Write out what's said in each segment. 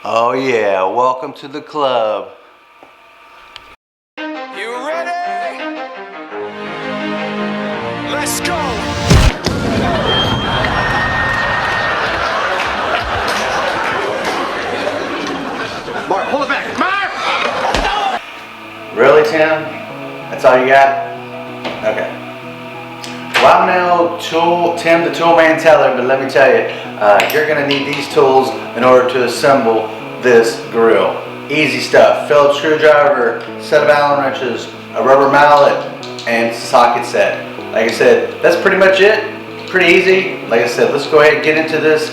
Oh yeah, welcome to the club. You ready? Let's go! Mark, hold it back. Mark! Really, Tim? That's all you got? Okay. Well, I'm no Tim the Toolman Teller, but let me tell you, you're gonna need these tools in order to assemble this grill. Easy stuff. Phillips screwdriver, set of Allen wrenches, a rubber mallet, and socket set. Like I said, that's pretty much it. Pretty easy. Like I said, let's go ahead and get into this.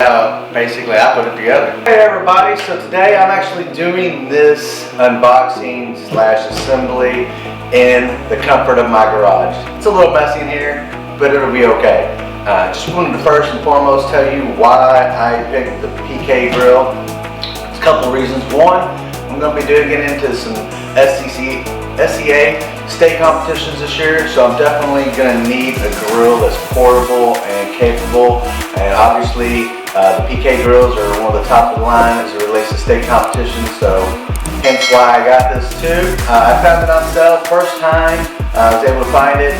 Basically, I put it together. Hey everybody, so today I'm actually doing this unboxing / assembly in the comfort of my garage. It's a little messy in here, but it'll be okay. Just wanted to first and foremost tell you why I picked the PK grill. There's a couple of reasons. One, I'm going to be getting into some SCA state competitions this year, so I'm definitely going to need a grill that's portable and capable. And obviously, the PK grills are one of the top of the line as it relates to state competitions, so hence why I got this too. I found it on sale first time. I was able to find it.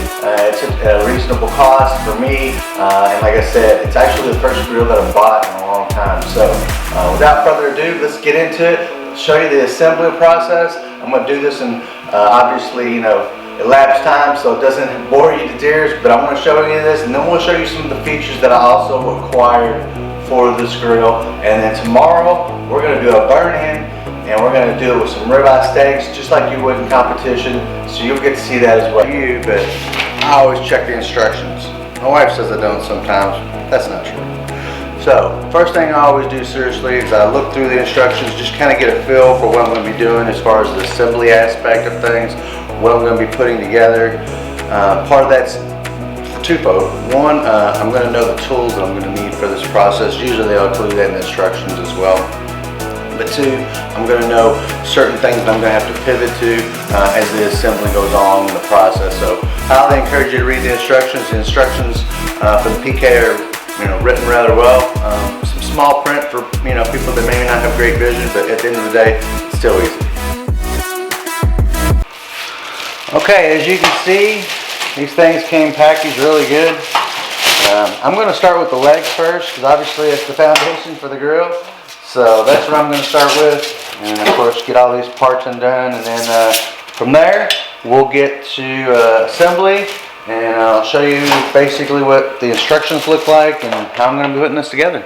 It's a reasonable cost for me, and like I said, it's actually the first grill that I've bought in a long time. So without further ado, let's get into it. Show you the assembly process. I'm going to do this in obviously, elapsed time, so it doesn't bore you to tears, but I'm going to show you this, and then we'll show you some of the features that I also acquired for this grill. And then tomorrow we're going to do a burn-in, and we're going to do it with some ribeye steaks, just like you would in competition, so you'll get to see that as well. But I always check the instructions. My wife says I don't sometimes. That's not true. So, first thing I always do seriously is I look through the instructions, just kind of get a feel for what I'm going to be doing as far as the assembly aspect of things, what I'm going to be putting together. Part of that's twofold. One, I'm going to know the tools that I'm going to need for this process. Usually they'll include that in the instructions as well. But two, I'm going to know certain things that I'm going to have to pivot to as the assembly goes on in the process. So I highly encourage you to read the instructions. The instructions for the PK are written rather well. Some small print for people that may not have great vision, but at the end of the day, it's still easy. Okay, as you can see, these things came packaged really good. I'm going to start with the legs first, because obviously it's the foundation for the grill. So that's what I'm going to start with, and of course get all these parts undone, and then from there we'll get to assembly, and I'll show you basically what the instructions look like and how I'm going to be putting this together.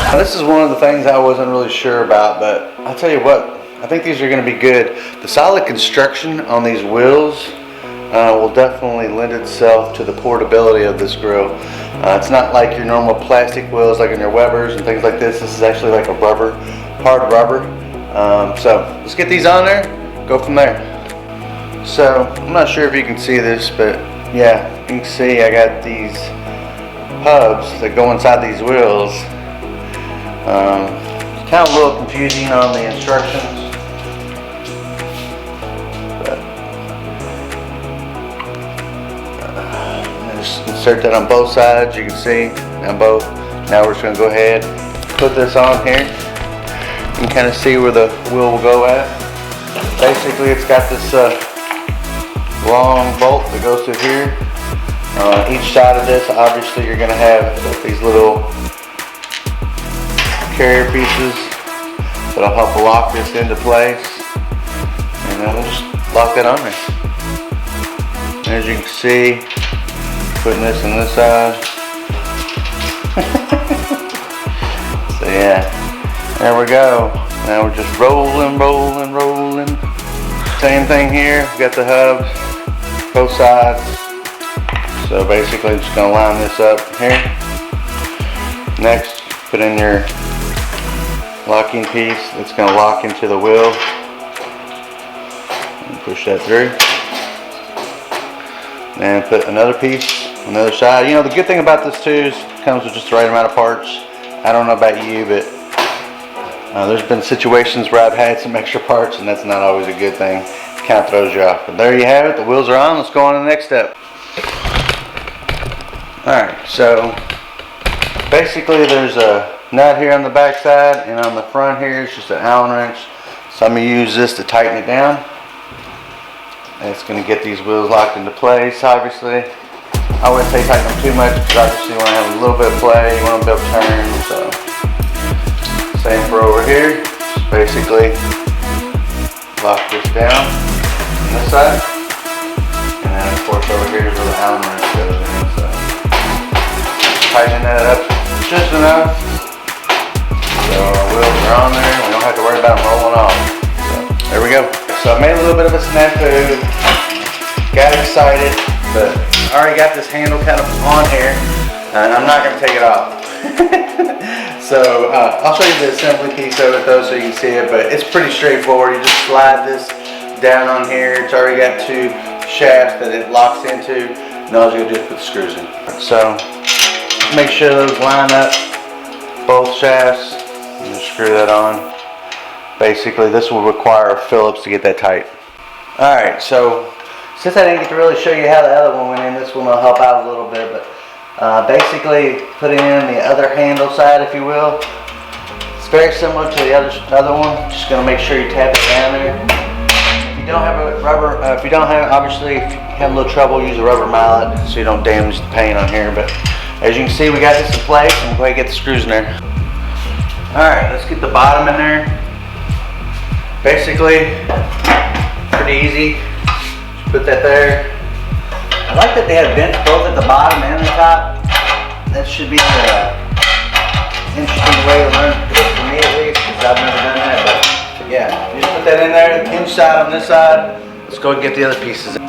Now, this is one of the things I wasn't really sure about, but I'll tell you what, I think these are going to be good. The solid construction on these wheels will definitely lend itself to the portability of this grill. It's not like your normal plastic wheels like in your Webers and things like this. This is actually like a rubber, hard rubber. So let's get these on there, go from there. So I'm not sure if you can see this, but yeah, you can see I got these hubs that go inside these wheels. It's kind of a little confusing on the instructions. Insert that on both sides, you can see on both. Now we're just going to go ahead, put this on here. You can kind of see where the wheel will go at. Basically it's got this long bolt that goes through here. Each side of this, obviously you're going to have these little carrier pieces that'll help lock this into place. And then we'll just lock that on there. As you can see, putting this on this side. So yeah, there we go. Now we're just rolling. Same thing here, we've got the hubs, both sides. So basically I'm just gonna line this up here. Next, put in your locking piece. It's gonna lock into the wheel. And push that through. And put another piece on the other side. The good thing about this too is it comes with just the right amount of parts. I don't know about you, but there's been situations where I've had some extra parts, and that's not always a good thing. It kind of throws you off. But there you have it. The wheels are on. Let's go on to the next step. Alright, so basically there's a nut here on the back side, and on the front here it's just an Allen wrench. So I'm going to use this to tighten it down. And it's going to get these wheels locked into place, obviously. I wouldn't say tighten them too much because obviously you want to have a little bit of play, you want them to be able to turn. So same for over here. Just basically lock this down on this side. And then of course over here is where the Allen wrench goes in. So tightening that up just enough so our wheels are on there. We don't have to worry about them rolling off. So there we go. So I made a little bit of a snafu. Got excited, but I already got this handle kind of on here, and I'm not going to take it off. So I'll show you the assembly piece of it though so you can see it, but it's pretty straightforward. You just slide this down on here. It's already got two shafts that it locks into, and all you do is put the screws in. So make sure those line up, both shafts, and just screw that on. Basically this will require a Phillips to get that tight. Alright, so since I didn't get to really show you how the other one went in, this one will help out a little bit, but basically putting in the other handle side, if you will, it's very similar to the other one. Just going to make sure you tap it down there. If you don't have a rubber, obviously if you have a little trouble, use a rubber mallet so you don't damage the paint on here, but as you can see we got this in place, and we'll go ahead and get the screws in there. Alright, let's get the bottom in there. Basically, pretty easy. Just put that there. I like that they have vents both at the bottom and the top. That should be an interesting way to learn to do it for me at least, because I've never done that. But yeah, you just put that in there, the hinge side on this side. Let's go and get the other pieces in.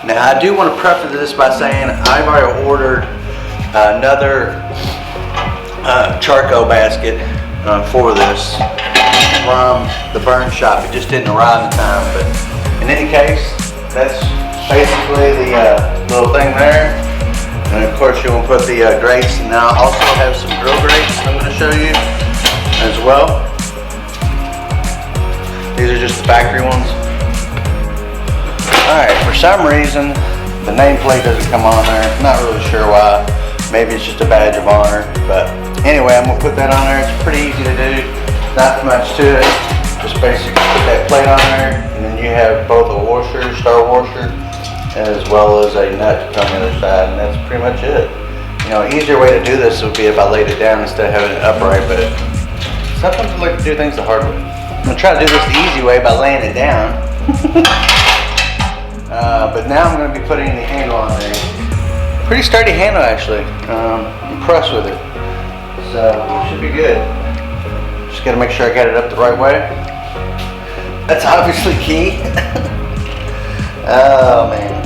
Now I do want to preface this by saying I've already ordered another charcoal basket for this from the burn shop. It just didn't arrive in time, but in any case, that's basically the little thing there. And of course you will put the grates, and now I also have some grill grates I'm going to show you as well. These are just the factory ones. Alright, for some reason the nameplate doesn't come on there. I'm not really sure why. Maybe it's just a badge of honor, but anyway, I'm going to put that on there. It's pretty easy to do. Not much to it. Just basically put that plate on there, and then you have both a washer, star washer, as well as a nut to come on the other side, and that's pretty much it. You know, an easier way to do this would be if I laid it down instead of having it upright, but sometimes I like to do things the hard way. I'm going to try to do this the easy way by laying it down. But now I'm going to be putting the handle on there. Pretty sturdy handle actually. Impressed with it. So, should be good. Just got to make sure I got it up the right way. That's obviously key. Oh man.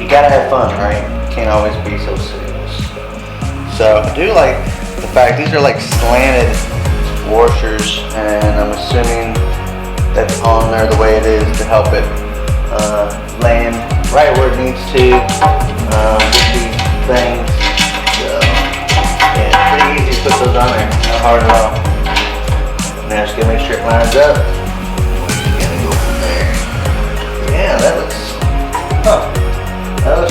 You gotta have fun, right? You can't always be so serious. So I do like the fact these are like slanted washers, and I'm assuming that's on there the way it is to help it land right where it needs to with these things. So yeah, it's pretty easy to put those on there, not hard at all. Now just gotta make sure it lines up. We're gonna go from there. Yeah, that looks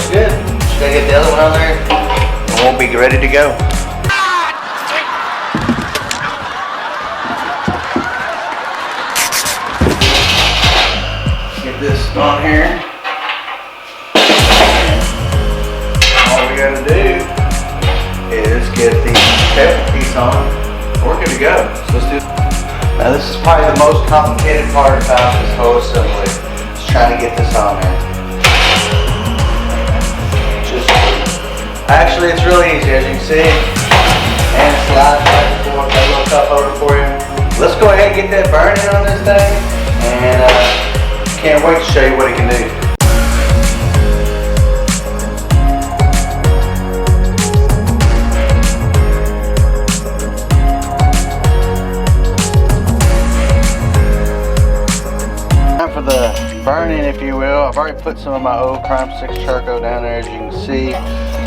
good. Just gotta get the other one on there, and we'll be ready to go. Get this on here. All we gotta do is get the tail piece on. We're good to go. So let's do. Now this is probably the most complicated part about this whole assembly. Is trying to get this on there. Actually, it's really easy, as you can see, and it slides back and forth. Got a little cup over for you. Let's go ahead and get that burning on this thing, and can't wait to show you what it can do. Time for the burning, if you will. I've already put some of my old Crime 6 charcoal down there, as you can see.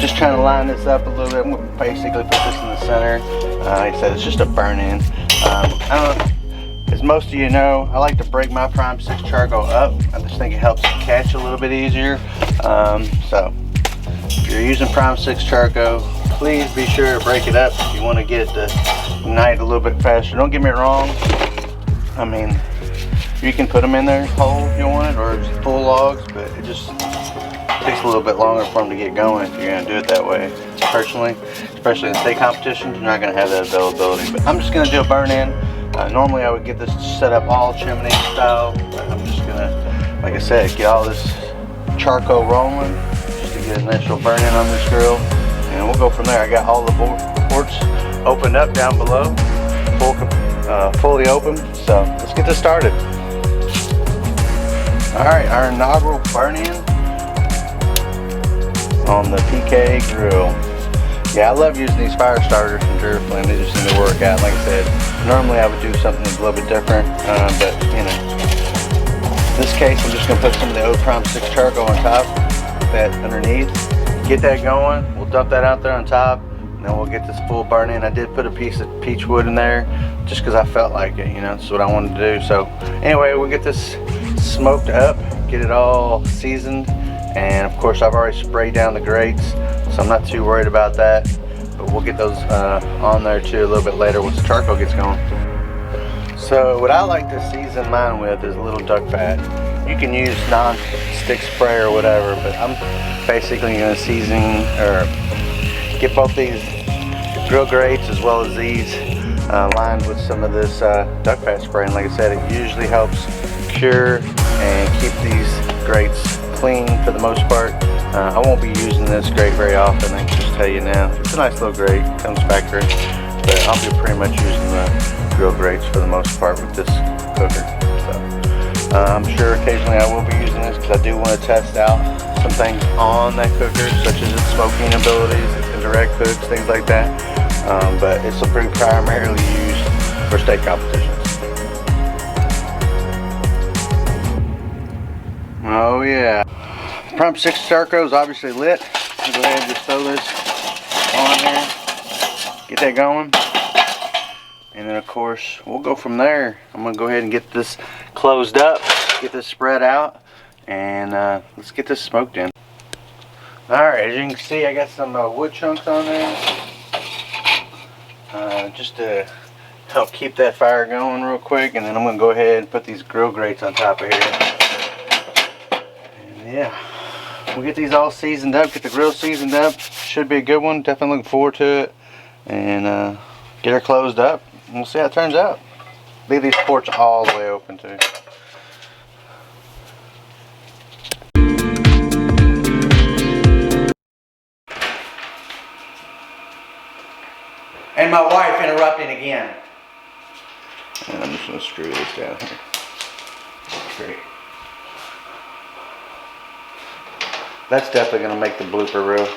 Just trying to line this up a little bit. I'm going to basically put this in the center. Like I said, it's just a burn-in. I don't know, as most of you know, I like to break my Prime 6 charcoal up. I just think it helps catch a little bit easier. So, if If you're using Prime 6 charcoal, please be sure to break it up if you want to get it to ignite a little bit faster. Don't get me wrong, I mean, you can put them in there whole if you want it, or just full logs, but it just takes a little bit longer for them to get going if you're going to do it that way. Personally, especially in state competitions, you're not going to have that availability. But I'm just going to do a burn-in. Normally I would get this set up all chimney style, but I'm just going to, like I said, get all this charcoal rolling just to get an initial burn-in on this grill. And we'll go from there. I got all the ports opened up down below, fully open. So let's get this started. All right, our inaugural burn-in on the PK grill. Yeah, I love using these fire starters from Duraflame. They just seem to work out. Like I said, normally I would do something a little bit different, but you know, in this case, I'm just gonna put some of the old Prime 6 charcoal on top, that underneath. Get that going. We'll dump that out there on top, and then we'll get this full burn in. I did put a piece of peach wood in there, just because I felt like it. You know, that's what I wanted to do. So anyway, we'll get this smoked up, get it all seasoned. And of course I've already sprayed down the grates, so I'm not too worried about that, but we'll get those on there too a little bit later once the charcoal gets going. So what I like to season mine with is a little duck fat. You can use non-stick spray or whatever, but I'm basically going to season or get both these grill grates as well as these lined with some of this duck fat spray. And like I said, it usually helps cure and keep these grates clean for the most part. I won't be using this grate very often, I can just tell you now. It's a nice little grate, comes factory, but I'll be pretty much using the grill grates for the most part with this cooker. So I'm sure occasionally I will be using this because I do want to test out some things on that cooker, such as its smoking abilities, its indirect cooks, things like that. But it's primarily used for steak competitions. Oh yeah. Prime 6 charcoal is obviously lit. I'll go ahead and just throw this on there. Get that going. And then of course, we'll go from there. I'm going to go ahead and get this closed up, get this spread out, and let's get this smoked in. Alright, as you can see, I got some wood chunks on there. Just to help keep that fire going real quick. And then I'm going to go ahead and put these grill grates on top of here. Yeah, we'll get these all seasoned up, get the grill seasoned up. Should be a good one. Definitely looking forward to it. And get her closed up, and we'll see how it turns out. Leave these ports all the way open too. And my wife interrupting again. And I'm just going to screw this down here. Great. That's definitely going to make the blooper reel.